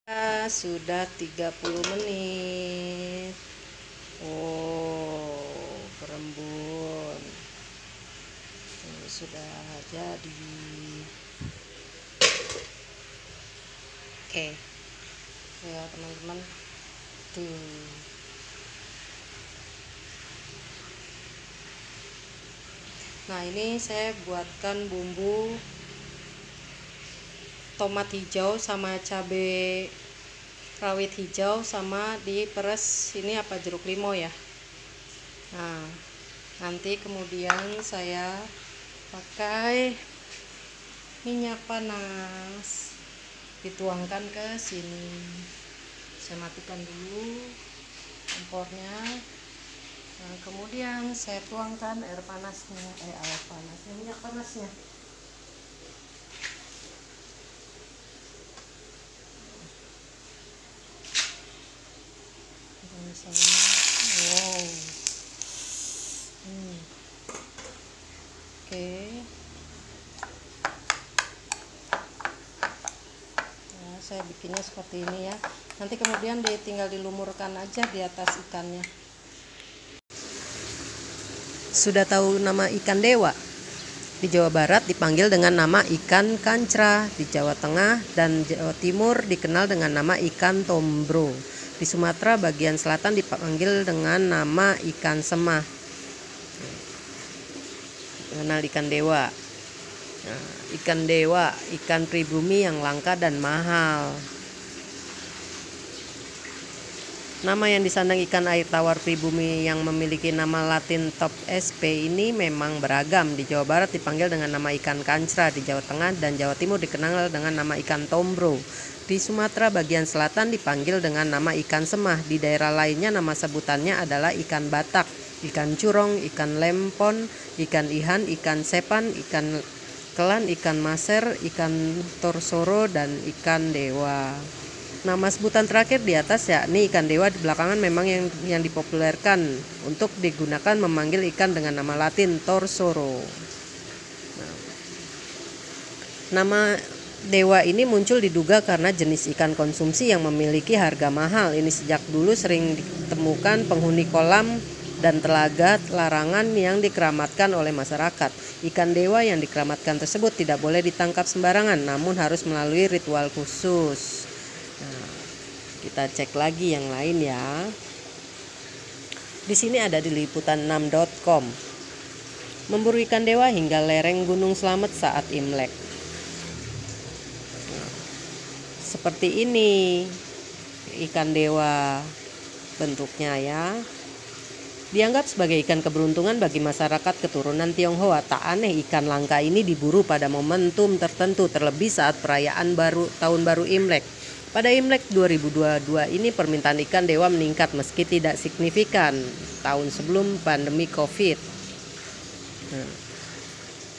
Sudah 30 menit. Oh, berembun. Ini sudah jadi. Oke. Ya, teman-teman. Tuh. Nah, ini saya buatkan bumbu tomat hijau sama cabai rawit hijau, sama diperes ini apa, jeruk limau ya. Nah, nanti kemudian saya pakai minyak panas, dituangkan ke sini. Saya matikan dulu kompornya. Nah, kemudian saya tuangkan minyak panasnya. Wow. Oke. Nah, saya bikinnya seperti ini ya. Nanti kemudian tinggal dilumurkan aja di atas ikannya. Sudah tahu nama ikan dewa? Di Jawa Barat dipanggil dengan nama ikan kancra, di Jawa Tengah dan Jawa Timur dikenal dengan nama ikan tombro. Di Sumatera bagian selatan dipanggil dengan nama ikan semah. Dikenal ikan dewa. Nah, ikan dewa, ikan pribumi yang langka dan mahal. Nama yang disandang ikan air tawar pribumi yang memiliki nama latin top sp ini memang beragam. Di Jawa Barat dipanggil dengan nama ikan kancra, di Jawa Tengah dan Jawa Timur dikenal dengan nama ikan tombro. Di Sumatera bagian selatan dipanggil dengan nama ikan semah. Di daerah lainnya nama sebutannya adalah ikan batak, ikan curong, ikan lempon, ikan ihan, ikan sepan, ikan kelan, ikan maser, ikan torsoro, dan ikan dewa. Nama sebutan terakhir di atas yakni ikan dewa di belakangan memang yang dipopulerkan untuk digunakan memanggil ikan dengan nama latin torsoro. Nama dewa ini muncul diduga karena jenis ikan konsumsi yang memiliki harga mahal. Ini sejak dulu sering ditemukan penghuni kolam dan telaga larangan yang dikeramatkan oleh masyarakat. Ikan dewa yang dikeramatkan tersebut tidak boleh ditangkap sembarangan, namun harus melalui ritual khusus. Nah, kita cek lagi yang lain ya. Di sini ada di liputan6.com. Memburu ikan dewa hingga lereng Gunung Slamet saat Imlek. Nah, seperti ini ikan dewa bentuknya ya. Dianggap sebagai ikan keberuntungan bagi masyarakat keturunan Tionghoa. Tak aneh ikan langka ini diburu pada momentum tertentu, terlebih saat perayaan tahun baru Imlek. Pada Imlek 2022 ini permintaan ikan dewa meningkat meski tidak signifikan tahun sebelum pandemi Covid. Nah,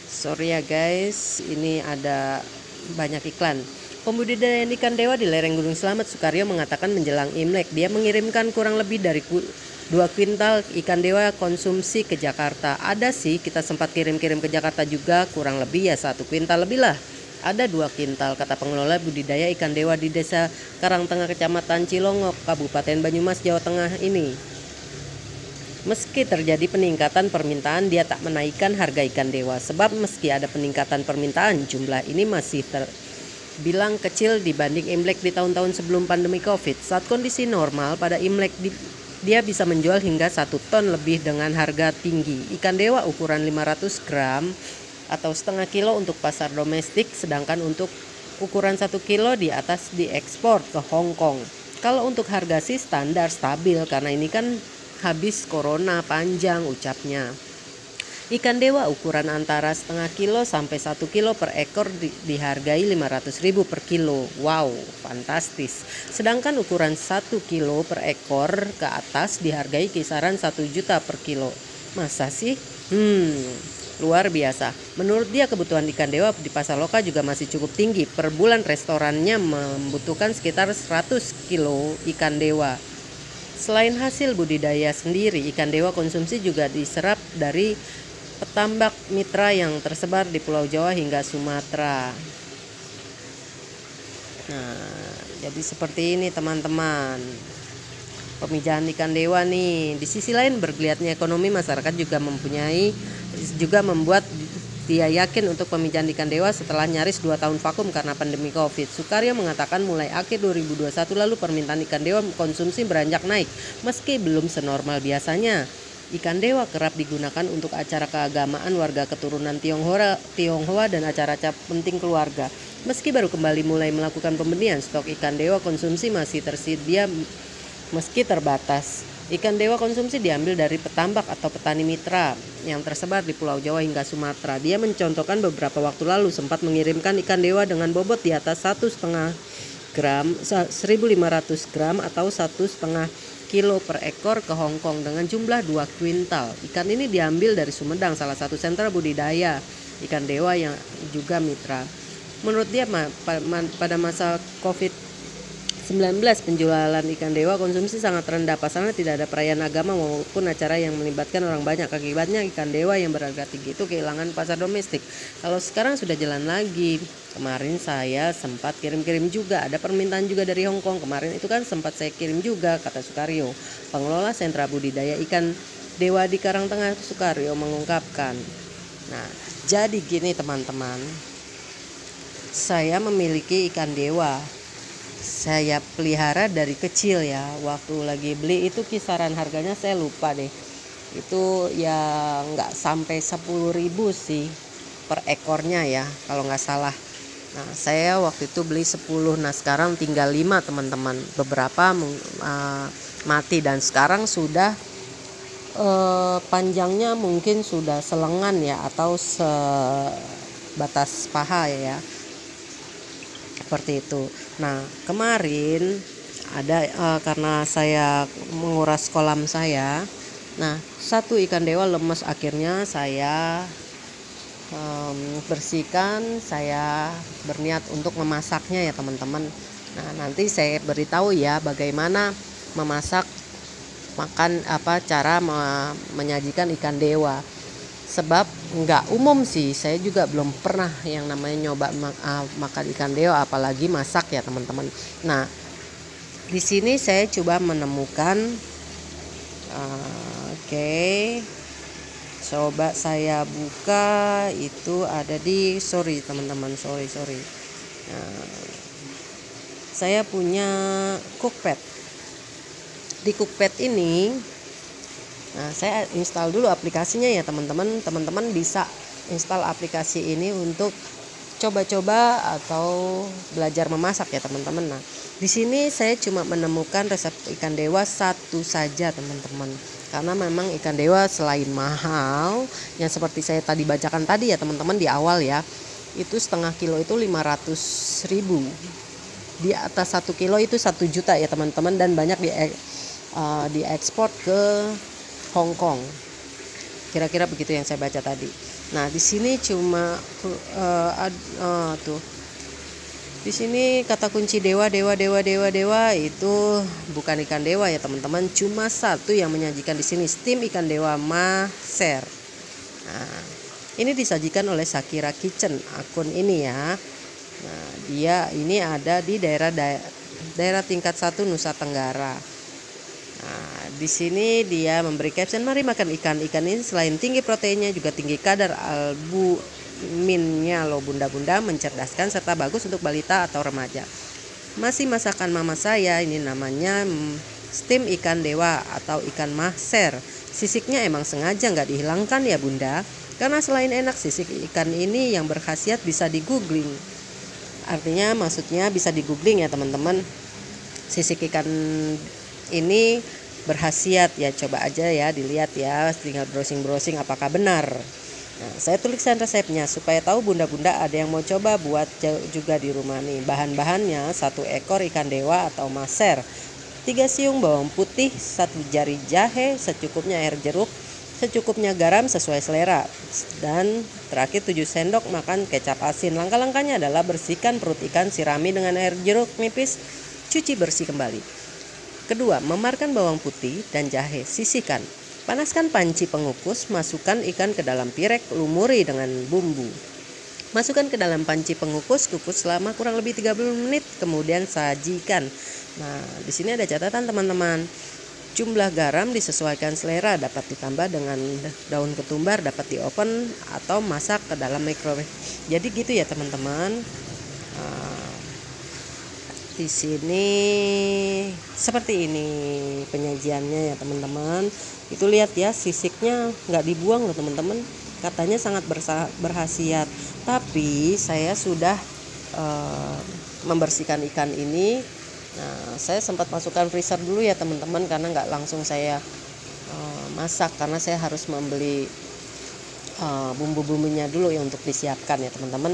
sorry ya guys, ini ada banyak iklan. Pembudidaya ikan dewa di lereng Gunung Slamet, Sukaryo, mengatakan menjelang Imlek dia mengirimkan kurang lebih dari 2 kuintal ikan dewa konsumsi ke Jakarta. Ada sih, kita sempat kirim-kirim ke Jakarta juga, kurang lebih ya 1 kuintal lebih lah. Ada 2 kuintal, kata pengelola budidaya ikan dewa di Desa Karangtengah, Kecamatan Cilongok, Kabupaten Banyumas, Jawa Tengah ini. Meski terjadi peningkatan permintaan, dia tak menaikkan harga ikan dewa. Sebab meski ada peningkatan permintaan, jumlah ini masih terbilang kecil dibanding Imlek di tahun-tahun sebelum pandemi Covid. Saat kondisi normal pada Imlek dia bisa menjual hingga 1 ton lebih dengan harga tinggi. Ikan dewa ukuran 500 gram atau setengah kilo untuk pasar domestik, sedangkan untuk ukuran 1 kilo di atas diekspor ke Hong Kong. Kalau untuk harga sih standar stabil, karena ini kan habis corona panjang ucapnya. Ikan dewa ukuran antara setengah kilo sampai 1 kilo per ekor dihargai 500.000 per kilo. Wow, fantastis. Sedangkan ukuran 1 kilo per ekor ke atas dihargai kisaran 1 juta per kilo. Masa sih? Luar biasa. Menurut dia kebutuhan ikan dewa di pasar lokal juga masih cukup tinggi. Per bulan restorannya membutuhkan sekitar 100 kilo ikan dewa. Selain hasil budidaya sendiri, ikan dewa konsumsi juga diserap dari petambak mitra yang tersebar di Pulau Jawa hingga Sumatera. Nah, Jadi seperti ini teman-teman, pemijahan ikan dewa nih. Di sisi lain bergeliatnya ekonomi, masyarakat juga membuat dia yakin untuk pemijahan ikan dewa setelah nyaris 2 tahun vakum karena pandemi Covid. Sukaryo mengatakan mulai akhir 2021 lalu permintaan ikan dewa konsumsi beranjak naik meski belum senormal biasanya. Ikan dewa kerap digunakan untuk acara keagamaan warga keturunan Tionghoa dan acara-acara penting keluarga. Meski baru kembali mulai melakukan pembelian, stok ikan dewa konsumsi masih tersedia meski terbatas. Ikan dewa konsumsi diambil dari petambak atau petani mitra yang tersebar di Pulau Jawa hingga Sumatera. Dia mencontohkan beberapa waktu lalu sempat mengirimkan ikan dewa dengan bobot di atas 1,5 gram, 1.500 gram atau 1,5 kilo per ekor ke Hong Kong dengan jumlah 2 kuintal. Ikan ini diambil dari Sumedang, salah satu sentra budidaya ikan dewa yang juga mitra. Menurut dia pada masa Covid-19 penjualan ikan dewa konsumsi sangat rendah, pasalnya tidak ada perayaan agama maupun acara yang melibatkan orang banyak. Akibatnya ikan dewa yang berharga tinggi itu kehilangan pasar domestik. Kalau sekarang sudah jalan lagi. Kemarin saya sempat kirim-kirim juga, ada permintaan juga dari Hong Kong. Kemarin itu kan sempat saya kirim juga, kata Sukaryo. Pengelola sentra budidaya ikan dewa di Karangtengah, Sukaryo mengungkapkan. Nah, jadi gini teman-teman, saya memiliki ikan dewa. Saya pelihara dari kecil ya. Waktu lagi beli itu kisaran harganya saya lupa deh. Itu ya nggak sampai 10.000 sih per ekornya ya kalau nggak salah. Nah, saya waktu itu beli 10. Nah, sekarang tinggal 5 teman-teman. Beberapa mati dan sekarang sudah panjangnya mungkin sudah selengan ya atau sebatas paha ya. Seperti itu. Nah, kemarin ada karena saya menguras kolam saya. Nah, satu ikan dewa lemes, akhirnya saya bersihkan, saya berniat untuk memasaknya ya teman-teman. Nah, nanti saya beritahu ya bagaimana memasak cara menyajikan ikan dewa. Sebab nggak umum sih, saya juga belum pernah yang namanya nyoba makan ikan dewa apalagi masak ya teman-teman. Nah, di sini saya coba menemukan coba saya buka, itu ada di teman-teman. Nah, saya punya cookpad. Di cookpad ini, nah saya install dulu aplikasinya ya teman-teman. Teman-teman bisa install aplikasi ini untuk coba-coba atau belajar memasak ya teman-teman. Nah, di sini saya cuma menemukan resep ikan dewa satu saja teman-teman. Karena memang ikan dewa selain mahal, yang seperti saya tadi bacakan tadi ya teman-teman di awal ya, itu setengah kilo itu 500.000. Di atas 1 kilo itu 1 juta ya teman-teman, dan banyak diekspor ke Hong Kong. Kira-kira begitu yang saya baca tadi. Nah, di sini cuma di sini kata kunci dewa itu bukan ikan dewa ya teman-teman, cuma satu yang menyajikan di sini, steam ikan dewa Ma-ser. Nah, ini disajikan oleh Shakira Kitchen, akun ini ya. Nah, dia ini ada di daerah tingkat 1 Nusa Tenggara. Nah, di sini dia memberi caption, mari makan ikan. Ikan ini selain tinggi proteinnya juga tinggi kadar albuminnya loh bunda-bunda, mencerdaskan serta bagus untuk balita atau remaja. Masih masakan mama saya, ini namanya steam ikan dewa atau ikan Ma-ser. Sisiknya emang sengaja nggak dihilangkan ya bunda, karena selain enak, sisik ikan ini yang berkhasiat bisa di-googling. Artinya maksudnya bisa di-googling ya teman-teman. Sisik ikan ini berkhasiat ya, coba aja ya dilihat ya, tinggal browsing apakah benar. Nah, saya tuliskan resepnya supaya tahu bunda-bunda ada yang mau coba buat juga di rumah nih. Bahan-bahannya 1 ekor ikan dewa atau Ma-ser, 3 siung bawang putih, 1 jari jahe, secukupnya air jeruk, secukupnya garam sesuai selera, dan terakhir 7 sendok makan kecap asin. Langkah-langkahnya adalah bersihkan perut ikan, sirami dengan air jeruk nipis, cuci bersih kembali. Kedua, memarkan bawang putih dan jahe, sisihkan. Panaskan panci pengukus, masukkan ikan ke dalam pirek, lumuri dengan bumbu. Masukkan ke dalam panci pengukus, kukus selama kurang lebih 30 menit, kemudian sajikan. Nah, di sini ada catatan teman-teman. Jumlah garam disesuaikan selera, dapat ditambah dengan daun ketumbar, dapat di oven atau masak ke dalam microwave. Jadi gitu ya teman-teman. Di sini seperti ini penyajiannya ya teman-teman. Itu lihat ya, sisiknya nggak dibuang loh teman-teman. Katanya sangat berkhasiat. Tapi saya sudah membersihkan ikan ini. Nah, saya sempat masukkan freezer dulu ya teman-teman, karena nggak langsung saya masak, karena saya harus membeli bumbu-bumbunya dulu ya untuk disiapkan ya teman-teman.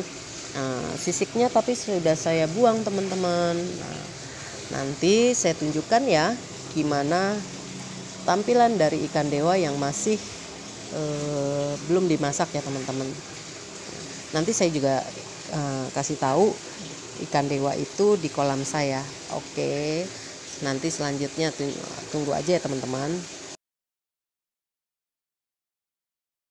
Sisiknya tapi sudah saya buang teman-teman. Nanti saya tunjukkan ya gimana tampilan dari ikan dewa yang masih belum dimasak ya teman-teman. Nanti saya juga kasih tahu ikan dewa itu di kolam saya. Oke, nanti selanjutnya tunggu aja ya teman-teman.